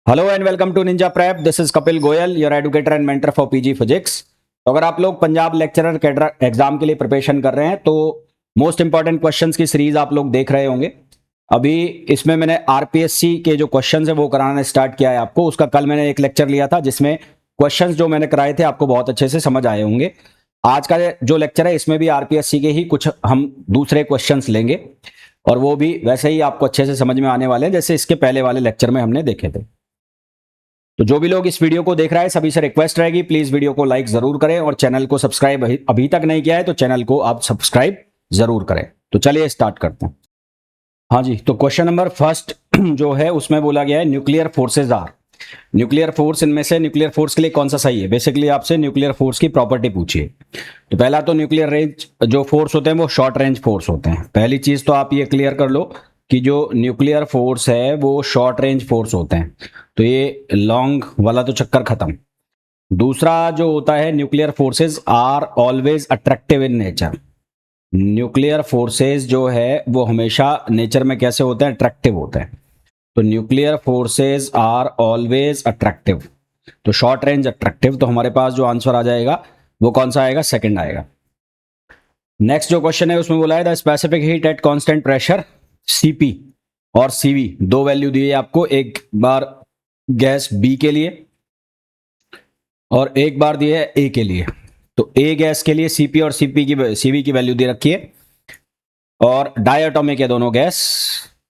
Hello and welcome to ninja prep. This is Kapil Goyal, your educator and mentor for PG physics. तो अगर आप लोग Punjab lecturer cadre exam के लिए प्रिपरेशन कर रहे हैं तो मोस्ट इंपॉर्टेंट क्वेश्चंस की सीरीज आप लोग देख रहे होंगे। अभी इसमें मैंने आरपीएससी के जो क्वेश्चंस है वो कराना स्टार्ट किया है आपको। उसका कल मैंने एक लेक्चर लिया था जिसमें क्वेश्चंस जो मैंने कराए थे आपको बहुत अच्छे से समझ आए होंगे। आज का जो लेक्चर है इसमें भी आरपीएससी के ही कुछ हम दूसरे क्वेश्चंस लेंगे और वो भी वैसे ही आपको अच्छे से समझ में आने वाले हैं जैसे इसके पहले वाले लेक्चर में हमने देखे थे। तो जो भी लोग इस वीडियो को देख रहा है सभी से रिक्वेस्ट रहेगी, प्लीज वीडियो को लाइक जरूर करें और चैनल को सब्सक्राइब अभी तक नहीं किया है तो चैनल को आप सब्सक्राइब जरूर करें। तो चलिए स्टार्ट करते हैं। हाँ जी, तो क्वेश्चन नंबर फर्स्ट जो है उसमें बोला गया है nuclear forces are. Nuclear force, इनमें से न्यूक्लियर फोर्स के लिए कौन सा सही है। बेसिकली आपसे न्यूक्लियर फोर्स की प्रॉपर्टी पूछिए। तो पहला तो न्यूक्लियर रेंज जो फोर्स होते हैं वो शॉर्ट रेंज फोर्स होते हैं। पहली चीज तो आप ये क्लियर कर लो कि जो न्यूक्लियर फोर्स है वो शॉर्ट रेंज फोर्स होते हैं। तो ये लॉन्ग वाला तो चक्कर खत्म। दूसरा जो होता है, nuclear forces are always attractive in nature. Nuclear forces जो है वो हमेशा नेचर में कैसे होते हैं, अट्रैक्टिव होते हैं। तो nuclear forces are always attractive, तो शॉर्ट रेंज अट्रैक्टिव। तो हमारे पास जो आंसर आ जाएगा वो कौन सा आएगा, सेकंड आएगा। नेक्स्ट जो क्वेश्चन है उसमें बोला है the specific heat at constant pressure CP और सीवी, दो वैल्यू दी है आपको। एक बार गैस बी के लिए और एक बार दी है ए के लिए। तो ए गैस के लिए सीपी और सीवी की वैल्यू दे रखी है और डायटोमिक है दोनों गैस।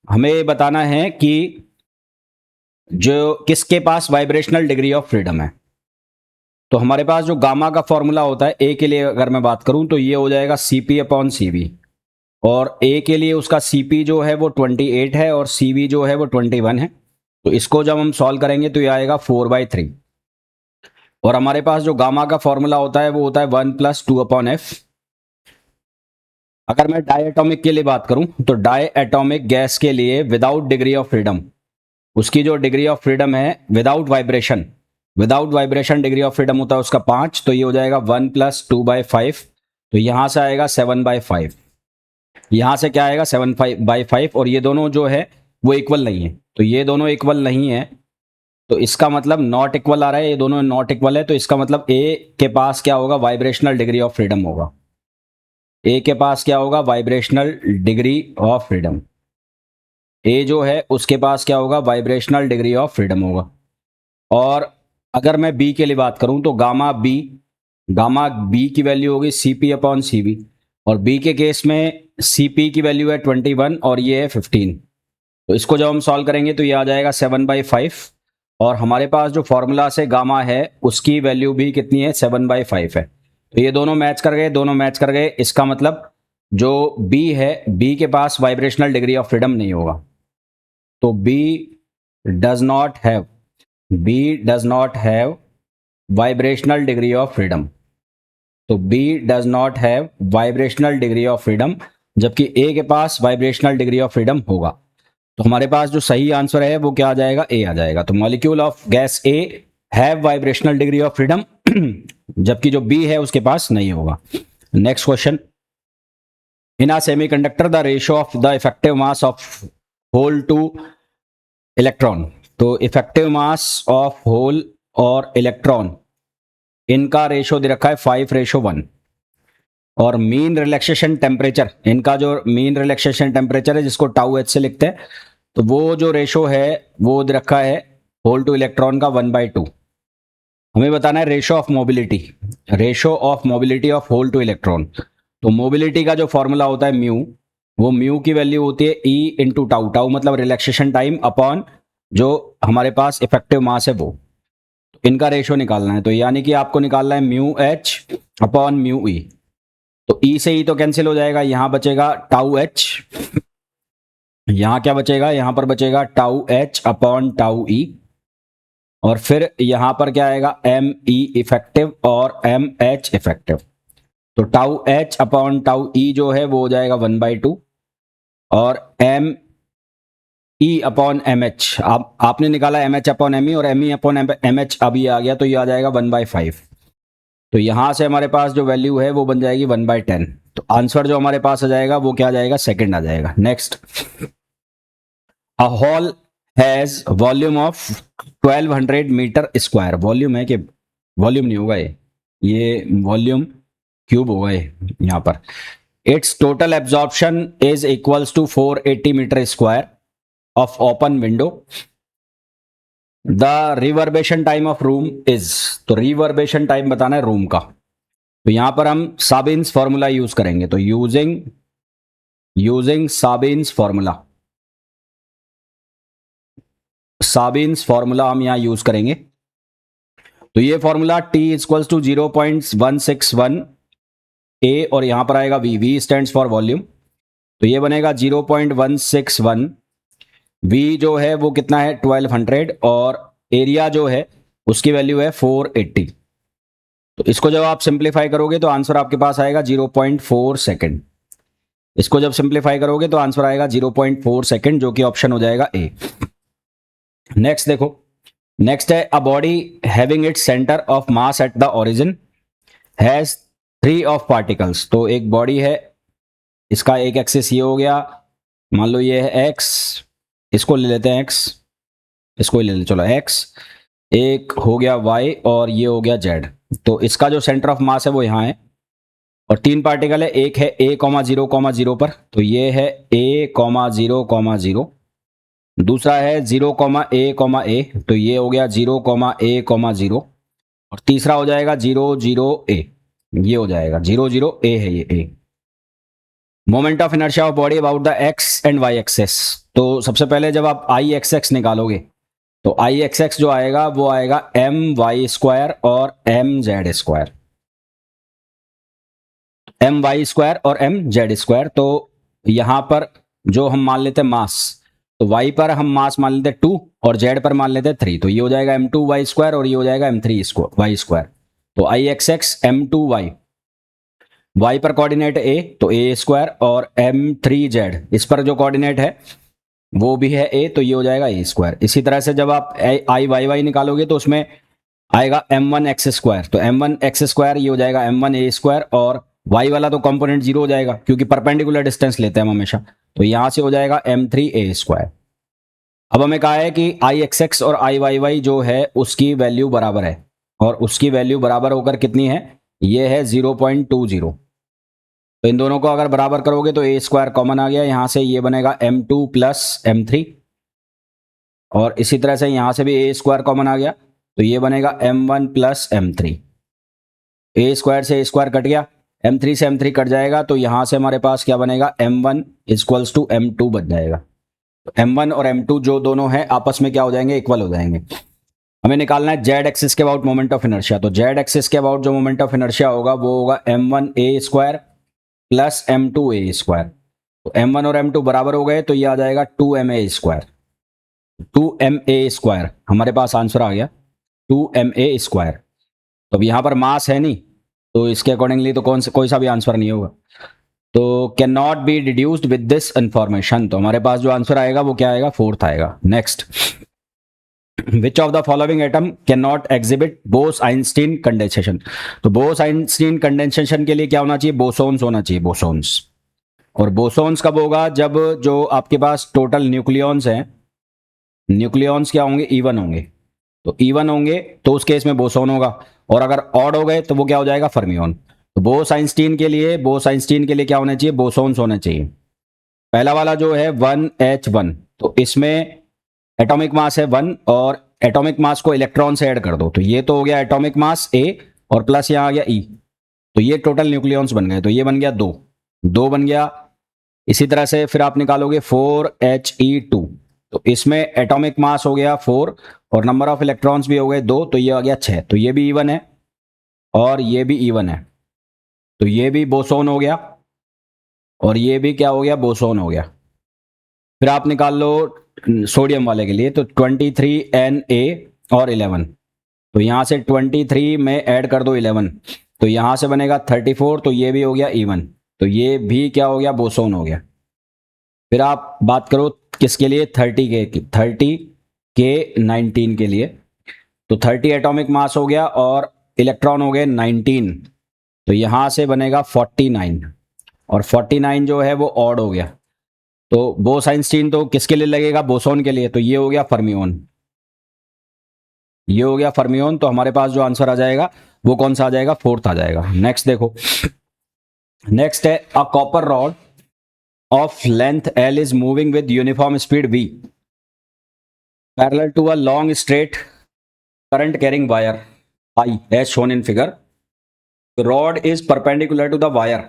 हमें बताना है कि जो किसके पास वाइब्रेशनल डिग्री ऑफ फ्रीडम है। तो हमारे पास जो गामा का फॉर्मूला होता है ए के लिए अगर मैं बात करूं तो ये हो जाएगा सीपी अपॉन सीवी, और ए के लिए उसका सीपी जो है वो 28 है और सीवी जो है वो 21 है। तो इसको जब हम सॉल्व करेंगे तो ये आएगा 4/3। और हमारे पास जो गामा का फॉर्मूला होता है वो होता है 1+2/f। अगर मैं डायटोमिक के लिए बात करूं तो डायटोमिक गैस के लिए विदाउट डिग्री ऑफ फ्रीडम, उसकी जो डिग्री ऑफ फ्रीडम है without vibration degree of freedom होता है उसका 5। तो ये हो जाएगा 1+2/5। तो यहां से आएगा 7/5। यहां से क्या आएगा 7/5। और ये दोनों जो है वो इक्वल नहीं है, तो ये दोनों इक्वल नहीं है। तो इसका मतलब नॉट इक्वल आ रहा है, ये दोनों नॉट इक्वल है। तो इसका मतलब ए के पास क्या होगा, वाइब्रेशनल डिग्री ऑफ फ्रीडम होगा। ए के पास क्या होगा, वाइब्रेशनल डिग्री ऑफ फ्रीडम। ए जो है उसके पास क्या होगा, वाइब्रेशनल डिग्री ऑफ फ्रीडम होगा। और अगर मैं बी के लिए बात करूं तो गामा बी की वैल्यू होगी सीपी अपॉन सीवी। और बी के केस में सीपी की वैल्यू है 21 और ये है 15। तो इसको जब हम सॉल्व करेंगे तो ये आ जाएगा 7/5। और हमारे पास जो फॉर्मूला से गामा है उसकी वैल्यू भी कितनी है, 7/5 है। तो ये दोनों मैच कर गए। इसका मतलब जो बी है, बी के पास वाइब्रेशनल डिग्री ऑफ फ्रीडम नहीं होगा। तो B does not have vibrational degree of freedom. तो B does not have vibrational degree of freedom, जबकि ए के पास वाइब्रेशनल डिग्री ऑफ फ्रीडम होगा। तो हमारे पास जो सही आंसर है वो क्या आ जाएगा, ए आ जाएगा। तो molecule of gas A have vibrational degree of freedom, जबकि जो बी है उसके पास नहीं होगा। Next question, in a semiconductor the ratio of the effective mass of hole to electron. तो इफेक्टिव मास ऑफ होल और इलेक्ट्रॉन, इनका रेशियो दे रखा है 5:1। और मीन रिलैक्सेशन टेम्परेचर, इनका जो मीन रिलैक्सेशन टेम्परेचर है जिसको टाउ एच से लिखते हैं, तो वो जो रेशो है वो दे रखा है होल टू इलेक्ट्रॉन का 1/2। हमें बताना है ratio of mobility of hole to electron. तो मोबिलिटी का जो फॉर्मूला होता है म्यू, वो म्यू की वैल्यू होती है ई इंटू टाउ। टाउ मतलब रिलैक्सेशन टाइम अपॉन जो हमारे पास इफेक्टिव मास है वो। इनका रेशो निकालना है, तो यानी कि आपको निकालना है mu H upon mu E. तो ई से ई तो कैंसिल हो जाएगा, यहां बचेगा टाउ एच। यहां क्या बचेगा, यहां पर बचेगा tau H upon tau E. और फिर यहां पर क्या आएगा, एम ई इफेक्टिव और एम एच इफेक्टिव। तो tau H upon tau E जो है वो हो जाएगा 1/2 और M E upon M H, आपने निकाला M H upon M E और M E upon M H अभी आ गया, तो ये आ जाएगा 1/5। तो यहां से हमारे पास जो वैल्यू है वो बन जाएगी 1/10। तो आंसर जो हमारे पास आ जाएगा वो क्या आ जाएगा, सेकंड आ जाएगा। Next, a hall has volume of 1200 metre square. Volume है कि वॉल्यूम नहीं होगा, ये वॉल्यूम क्यूब होगा ये यहाँ पर। It's total absorption is equals to 480 metre square of open window. The reverberation time of room is, तो रिवर्बेशन टाइम बताना है रूम का। तो यहां पर हम साबिन्स फॉर्मूला यूज करेंगे, तो यूजिंग साबिन्स फॉर्मूला, साबिन्स फॉर्मूला हम यहां यूज करेंगे। तो ये फॉर्मूला T इक्वल्स टू 0.161 ए और यहां पर आएगा V स्टैंड्स फॉर वॉल्यूम। तो ये बनेगा 0.161। V जो है वो कितना है 1200 और एरिया जो है उसकी वैल्यू है 480। तो इसको जब आप सिंप्लीफाई करोगे तो आंसर आपके पास आएगा 0.4 सेकेंड। इसको जब सिंप्लीफाई करोगे तो आंसर आएगा 0.4 सेकेंड, जो कि ऑप्शन हो जाएगा ए। नेक्स्ट देखो, नेक्स्ट है a body having its centre of mass at the origin has 3 of particles. तो एक बॉडी है, इसका एक एक्सिस ये हो गया, मान लो ये है एक्स, इसको ले लेते हैं एक्स, इसको ले लेते चलो एक्स, एक हो गया वाई और ये हो गया जेड। तो इसका जो सेंटर ऑफ मास है वो यहाँ है और 3 पार्टिकल है, एक है a,0,0 पर, तो ये है a,0,0, दूसरा है 0,a,a, तो ये हो गया 0,a,0 और तीसरा हो जाएगा 0,0a, ये हो जाएगा 0,0a है ये a। Moment of inertia of body about the X and Y axes. तो सबसे पहले जब आप आई एक्स एक्स निकालोगे तो आई एक्स एक्स जो आएगा वो आएगा एम वाई स्क्वायर और M Z square, M Y square और एम जेड स्क्वायर। तो यहां पर जो हम मान लेते हैं मास, तो वाई पर हम मास मान लेते हैं 2 और जेड पर मान लेते हैं 3, तो ये हो जाएगा m2 वाई स्क्वायर और ये हो जाएगा m3 वाई स्क्वायर। तो I X X m2 Y, Y पर कोऑर्डिनेट a तो a स्क्वायर और m3 जेड इस पर जो कोऑर्डिनेट है वो भी है a, तो ये हो जाएगा a स्क्वायर। इसी तरह से जब आप आई वाई वाई निकालोगे तो उसमें आएगा m1 एक्स स्क्वायर, तो m1 एक्स स्क्वायर ये हो जाएगा m1 a स्क्वायर और y वाला तो कंपोनेंट 0 हो जाएगा क्योंकि परपेंडिकुलर डिस्टेंस लेते हैं हम हमेशा, तो यहां से हो जाएगा m3 a स्क्वायर। अब हमें कहा है कि आई एक्स एक्स और आई वाई वाई जो है उसकी वैल्यू बराबर है और उसकी वैल्यू बराबर होकर कितनी है, ये है 0.20। तो इन दोनों को अगर बराबर करोगे तो a स्क्वायर कॉमन आ गया, यहां से ये बनेगा m2 प्लस m3 और इसी तरह से यहां से भी a स्क्वायर कॉमन आ गया, तो ये बनेगा m1 plus m3। a square से a स्क्वायर कट गया, m3 से m3 कट जाएगा, तो यहां से हमारे पास क्या बनेगा m1 इक्वल्स टू m2 बन जाएगा। तो m1 और m2 जो दोनों हैं आपस में क्या हो जाएंगे, इक्वल हो जाएंगे। हमें निकालना है जेड एक्सिस के अबाउट मोमेंट ऑफ इनर्शिया। तो जेड एक्सिस के अबाउट जो मोमेंट ऑफ इनर्शिया होगा वो होगा m1 a square plus m2 a square. तो m1 और m2 बराबर हो गए तो ये आ जाएगा 2ma स्क्वायर, 2ma स्क्वायर हमारे पास आंसर आ गया 2ma स्क्वायर। तो अब यहाँ पर मास है नहीं तो इसके अकॉर्डिंगली तो कोई सा भी आंसर नहीं होगा, तो can not be deduced with this information. तो हमारे पास जो आंसर आएगा वो क्या आएगा, 4th आएगा। Next, which of the following atom can not exhibit Bose Einstein condensation. तो बोस आइंस्टीन कंडेंसेशन के लिए क्या होना चाहिए, बोसोन्स होना चाहिए, बोसोन्स। और बोसोन्स कब होगा, जब जो आपके पास टोटल न्यूक्लियॉन्स हैं, न्यूक्लियॉन्स क्या होंगे, इवन होंगे। तो इवन होंगे तो उस केस में बोसोन होगा और अगर ऑड हो गए तो वो क्या हो जाएगा, फर्मियोन। तो बोस आइंस्टीन के लिए क्या होना चाहिए, बोसोन्स होने चाहिए। पहला वाला जो है 1h1, तो इसमें एटॉमिक मास है 1 और एटॉमिक मास को इलेक्ट्रॉन से ऐड कर दो, तो ये तो हो गया एटॉमिक मास A और प्लस यहां आ गया E, तो ये टोटल न्यूक्लियॉन्स बन गए, तो ये बन गया 2 बन गया। इसी तरह से फिर आप निकालोगे 4He2, तो इसमें एटॉमिक मास हो गया 4 और नंबर ऑफ इलेक्ट्रॉन्स भी हो गए 2, तो ये आ गया 6, तो ये भी इवन है और ये भी इवन है, तो ये भी बोसोन हो गया और ये भी क्या हो गया, बोसोन हो गया। फिर आप निकाल लो सोडियम वाले के लिए, तो 23Na और 11, तो यहां से 23 में ऐड कर दो 11, तो यहां से बनेगा 34, तो ये भी हो गया इवन, तो ये भी क्या हो गया, बोसोन हो गया। फिर आप बात करो किसके लिए, 30K 19 के लिए, तो 30 एटॉमिक मास हो गया और इलेक्ट्रॉन हो गए 19, तो यहां से बनेगा 49 और 49 जो है वो ऑड हो गया, तो बोस आइंस्टीन तो किसके लिए लगेगा? बोसोन के लिए। तो ये हो गया फर्मियोन, ये हो गया फर्मियोन। तो हमारे पास जो आंसर आ जाएगा वो कौन सा आ जाएगा? फोर्थ आ जाएगा। नेक्स्ट देखो, नेक्स्ट है a copper rod of length L is moving with uniform speed v parallel to a long straight current carrying wire I as shown in figure. The rod is perpendicular to the wire.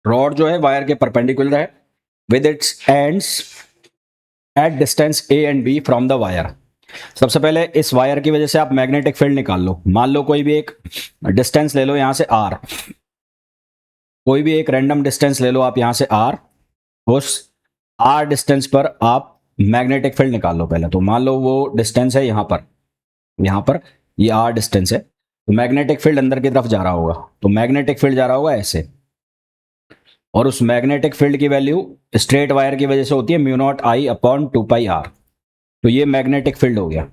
Rod जो है wire के perpendicular है with its ends at distance A and B from the wire. सबसे पहले इस wire की वजह से आप मैग्नेटिक फील्ड निकाल लो। मान लो कोई भी एक डिस्टेंस ले लो यहां से r, कोई भी एक रैंडम डिस्टेंस ले लो आप यहां से r। उस r डिस्टेंस पर आप मैग्नेटिक फील्ड निकाल लो पहले। तो मान लो वो डिस्टेंस है यहां पर, यहां पर ये r डिस्टेंस है। तो मैग्नेटिक फील्ड अंदर की तरफ जा रहा होगा। तो मैग्नेटिक फील्ड जा रहा होगा ऐसे, और उस मैग्नेटिक फील्ड की वैल्यू स्ट्रेट वायर की वजह से होती है म्यू नॉट आई अपॉन 2πr। तो ये मैग्नेटिक फील्ड हो गया।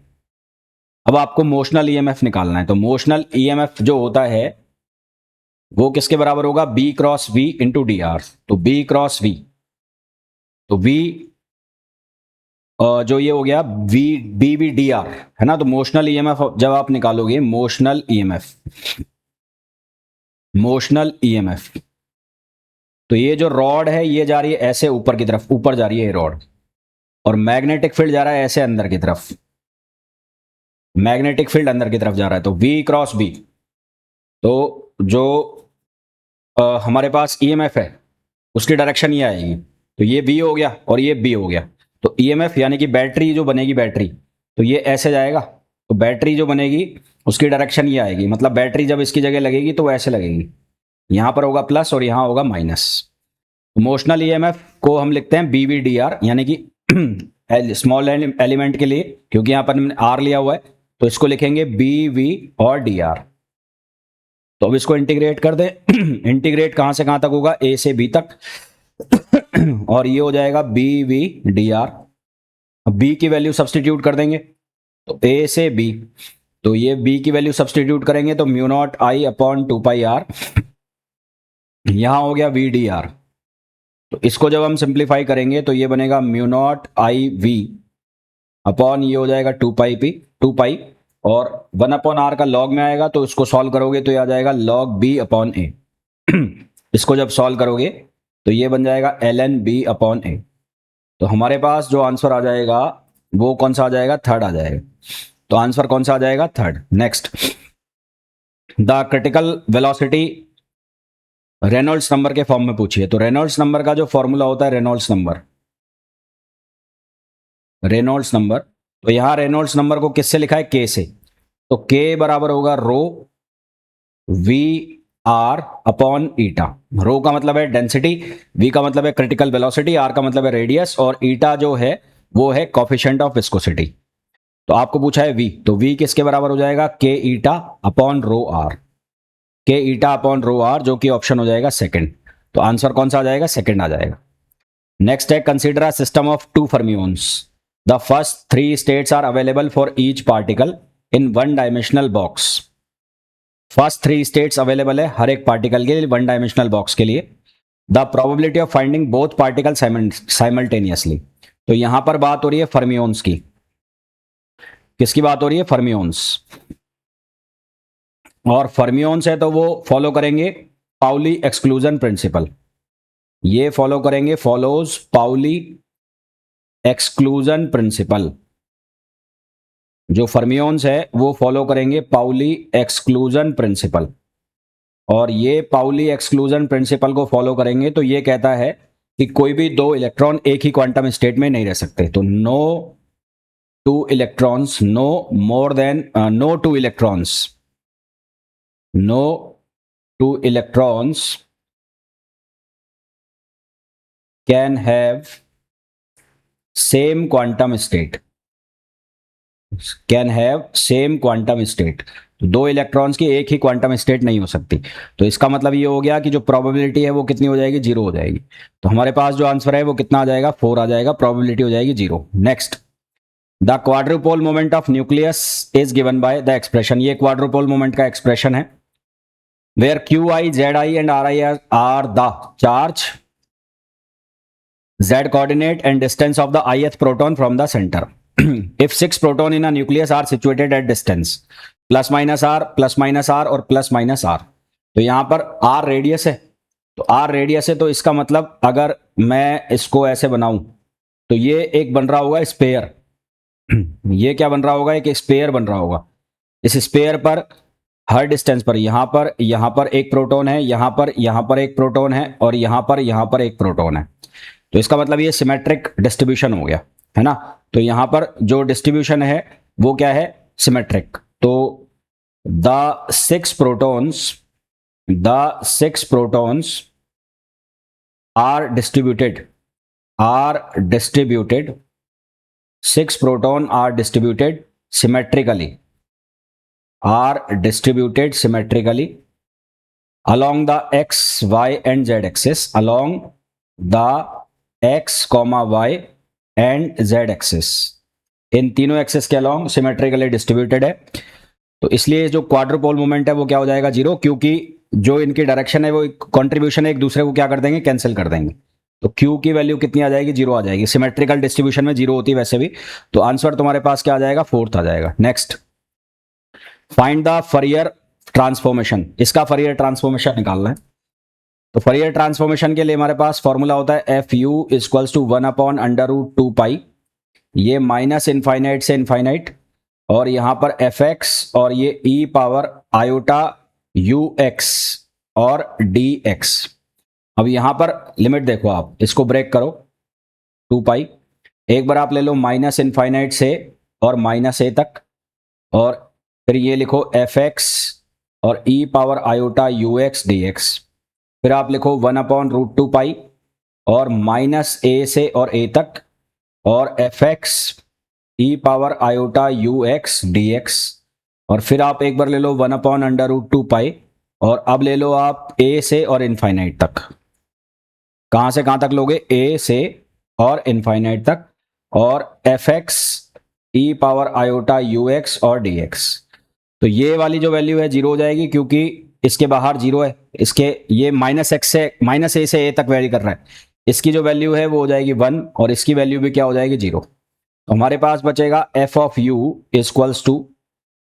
अब आपको मोशनल ईएमएफ निकालना है। तो मोशनल ईएमएफ जो होता है वो किसके बराबर होगा? B cross V into D R. तो बी क्रॉस वी, तो वी जो ये हो गया V B V D R है ना। तो मोशनल ईएमएफ जब आप निकालोगे, मोशनल ईएमएफ, मोशनल ईएमएफ, तो ये जो रॉड है ये जा रही है ऐसे ऊपर की तरफ, ऊपर जा रही है ये रॉड, और मैग्नेटिक फील्ड जा रहा है ऐसे अंदर की तरफ, मैग्नेटिक फील्ड अंदर की तरफ जा रहा है। तो V क्रॉस B, तो जो हमारे पास ईएमएफ है उसकी डायरेक्शन ये आएगी। तो ये B हो गया और ये B हो गया। तो ईएमएफ यानी कि बैटरी जो बनेगी, बैटरी, तो ये ऐसे जाएगा। तो बैटरी जो बनेगी उसकी डायरेक्शन ये आएगी, मतलब बैटरी जब इसकी जगह लगेगी तो ऐसे लगेगी, यहां पर होगा प्लस और यहां होगा माइनस। इमोशनल ईएमएफ को हम लिखते हैं BVDR, यानी कि स्मॉल एलिमेंट के लिए, क्योंकि यहां पर हमने R लिया हुआ है तो इसको लिखेंगे BV और DR। तो अब इसको इंटीग्रेट कर दें। इंटीग्रेट कहां से कहां तक होगा? A से B तक। और ये हो जाएगा BVDR। B की वैल्यू सब्सटीट्यूट कर देंगे, तो A से B, तो ये B की वैल्यू सब्सटीट्यूट करेंगे तो म्यू नॉट आई अपॉन 2πr, यहां हो गया VDR। तो इसको जब हम सिंप्लीफाई करेंगे तो ये बनेगा mu naught I V upon ये हो जाएगा 2π, और 1/r का लॉग में आएगा तो इसको सॉल्व करोगे तो ये आ जाएगा log b अपॉन ए। इसको जब सॉल्व करोगे तो ये बन जाएगा ln b अपॉन ए। तो हमारे पास जो आंसर आ जाएगा वो कौन सा आ जाएगा? थर्ड आ जाएगा। तो आंसर कौन सा आ जाएगा? Third. Next, the critical velocity Reynolds number के फॉर्म में पूछिए। तो रेनॉल्ड्स नंबर का जो फॉर्मूला होता है, रेनॉल्ड्स नंबर, रेनॉल्ड्स नंबर, तो यहां रेनॉल्ड्स नंबर को किससे लिखा है? के से। तो के बराबर होगा रो वी आर अपॉन ईटा। रो का मतलब है डेंसिटी, वी का मतलब है क्रिटिकल वेलोसिटी, आर का मतलब है रेडियस, और ईटा जो है वो है कोफिशिएंट ऑफ विस्कोसिटी। तो आपको पूछा है वी, तो वी किसके बराबर हो जाएगा? के ईटा अपॉन रो आर, के ईटा अपॉन रो आर, जो कि ऑप्शन हो जाएगा सेकंड। तो आंसर कौन सा आ जाएगा? सेकंड आ जाएगा। नेक्स्ट है consider a system of 2 fermions. The first 3 states are available for each particle in one dimensional box. First 3 states available है हर एक पार्टिकल के लिए वन डायमेंशनल बॉक्स के लिए। The probability of finding both particle simultaneously. तो यहां पर बात हो रही है फर्मियोन्स की। किसकी बात हो रही है? फर्मियोन्स। और फर्मियोन्स है तो वो फॉलो करेंगे पाउली एक्सक्लूजन प्रिंसिपल। ये फॉलो करेंगे, फॉलोज पाउली एक्सक्लूजन प्रिंसिपल। जो फर्मियोन्स है वो फॉलो करेंगे पाउली एक्सक्लूजन प्रिंसिपल, और ये पाउली एक्सक्लूजन प्रिंसिपल को फॉलो करेंगे तो ये कहता है कि कोई भी 2 इलेक्ट्रॉन एक ही क्वांटम स्टेट में नहीं रह सकते। तो no 2 electrons, no more than no 2 electrons, no 2 electrons can have same quantum state, can have same quantum state. तो 2 इलेक्ट्रॉन्स की एक ही क्वांटम स्टेट नहीं हो सकती। तो इसका मतलब ये हो गया कि जो प्रोबेबिलिटी है वो कितनी हो जाएगी? 0 हो जाएगी। तो हमारे पास जो आंसर है वो कितना आ जाएगा? 4 आ जाएगा, प्रोबेबिलिटी हो जाएगी 0। Next, the quadrupole moment of nucleus is given by the expression. ये क्वाड्रुपोल मोमेंट का एक्सप्रेशन है where QI, ZI and RI are the charge Z coordinate and distance of the ith proton from the center. If 6 proton in a nucleus are situated at distance plus minus R और plus minus R, तो यहां पर are radius है, तो are radius है, तो इसका मतलब अगर मैं इसको ऐसे बनाऊं तो ये एक बन रहा होगा स्पेयर। ये क्या बन रहा होगा, एक स्पेयर बन रहा होगा। इस स्पेयर पर हर डिस्टेंस पर यहां पर एक प्रोटॉन है, यहां पर एक प्रोटॉन है, और यहां पर एक प्रोटॉन है। तो इसका मतलब ये सिमेट्रिक डिस्ट्रीब्यूशन हो गया, है ना। तो यहां पर जो डिस्ट्रीब्यूशन है वो क्या है, सिमेट्रिक। तो the six protons are distributed 6 proton are distributed symmetrically along the x, y and z axis, इन तीनों एक्सिस के अलॉन्ग सिमेट्रिकली डिस्ट्रीब्यूटेड है। तो इसलिए जो क्वाड्रुपोल मोमेंट है वो क्या हो जाएगा, 0, क्योंकि जो इनकी डायरेक्शन है वो कंट्रीब्यूशन है, एक दूसरे को क्या कर देंगे, कैंसिल कर देंगे। तो Q की वैल्यू कितनी आ जाएगी, 0 आ जाएगी। सिमेट्रिकल डिस्ट्रीब्यूशन में 0 होती है वैसे भी। तो आंसर तुम्हारे पास क्या आ जाएगा, 4th आ जाएगा। Next, find the Fourier transformation. इसका फरियर ट्रांसफॉर्मेशन निकालना है। तो फरियर ट्रांसफॉर्मेशन के लिए हमारे पास फॉर्मूला होता है FU = 1/√2π, ये माइनस इनफाइनाइट से इनफाइनाइट, और यहां पर fx और ये e⁻∗ux और dx। अब यहां पर लिमिट देखो, आप इसको ब्रेक करो, 2π, एक बार आप ले लो माइनस इनफाइनाइट से और माइनस a तक, और फिर ये लिखो fx और e⁻∗ux dx, फिर आप लिखो 1/√2π और माइनस a से और a तक, और fx e⁻∗ux dx, और फिर आप एक बार ले लो 1/√2π, और अब ले लो आप a से और इनफाइनाइट तक। कहां से कहां तक लोगे, a से और इनफाइनाइट तक, और fx e⁻∗ux और dx। तो ये वाली जो वैल्यू है 0 हो जाएगी, क्योंकि इसके बाहर 0 है, इसके ये -x से -a से a तक वेरी कर रहा है। इसकी जो वैल्यू है वो हो जाएगी 1, और इसकी वैल्यू भी क्या हो जाएगी, 0। तो हमारे पास बचेगा f ऑफ u =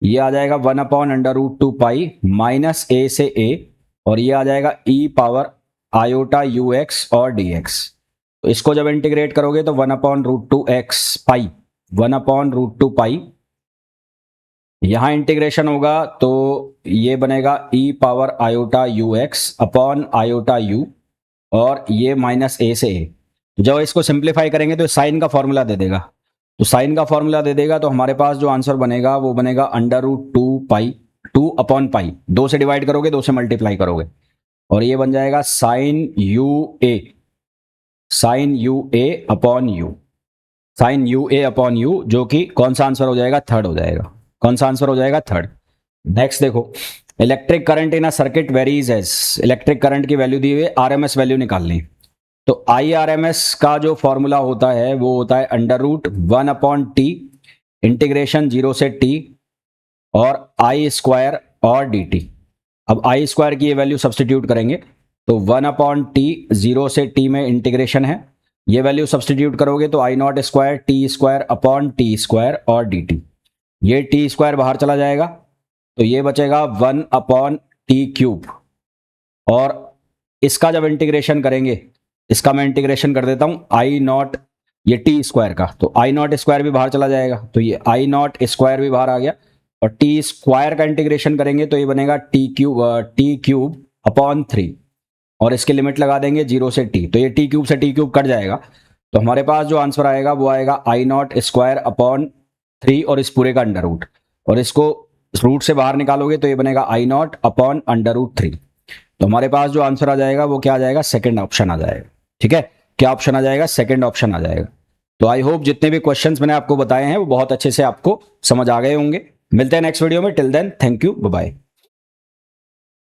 ये आ जाएगा 1/√2π माइनस a से a, और ये आ जाएगा e⁻∗ux और dx। तो इसको जब इंटीग्रेट करोगे तो 1/√2π यहां इंटीग्रेशन होगा, तो ये बनेगा e⁻∗ux अपॉन iu, और ये माइनस a से a। जब इसको सिंप्लीफाई करेंगे तो साइन का फॉर्मूला दे देगा, तो साइन का फॉर्मूला दे देगा, तो हमारे पास जो आंसर बनेगा वो बनेगा √2π, 2/π, 2 से डिवाइड करोगे, 2 से मल्टीप्लाई करोगे, और ये बन जाएगा साइन ua अपॉन u, जो कि कौन सा आंसर हो जाएगा, 3rd हो जाएगा। कौन सा आंसर हो जाएगा, 3rd। नेक्स्ट देखो, electric current in a circuit varies as, electric current की वैल्यू दी हुई, RMS वैल्यू निकालनी। तो IRMS का जो फॉर्मूला होता है वो होता है √1/t इंटीग्रेशन 0 से t और I² और dt। अब I² की ये वैल्यू सब्सटीट्यूट करेंगे, तो 1/t 0 से t में इंटीग्रेशन है, ये वैल्यू सब्सटीट्यूट करोगे तो I0² t² अपॉन t² और dt। ये t² बाहर चला जाएगा, तो ये बचेगा 1/t³, और इसका जब इंटीग्रेशन करेंगे, इसका मैं इंटीग्रेशन कर देता हूं, I0 ये t² का, तो I0² भी बाहर चला जाएगा, तो ये I0² भी बाहर आ गया, और t² का इंटीग्रेशन करेंगे तो ये बनेगा t³ अपॉन 3, और इसके लिमिट लगा देंगे 0 से t, तो ये t³ से t³ कट जाएगा। तो हमारे पास जो आंसर आएगा वो आएगा I0² अपॉन 3 और इस पूरे का अंडर रूट, और इसको रूट से बाहर निकालोगे तो ये बनेगा I0 अपॉन √3। तो हमारे पास जो आंसर आ जाएगा वो क्या आ जाएगा, 2nd ऑप्शन आ जाएगा। ठीक है, क्या ऑप्शन आ जाएगा, 2nd ऑप्शन आ जाएगा। तो आई होप जितने भी क्वेश्चंस मैंने आपको बताए हैं वो बहुत अच्छे से आपको समझ आ गए होंगे। मिलते हैं नेक्स्ट वीडियो में, till then thank you, bye bye.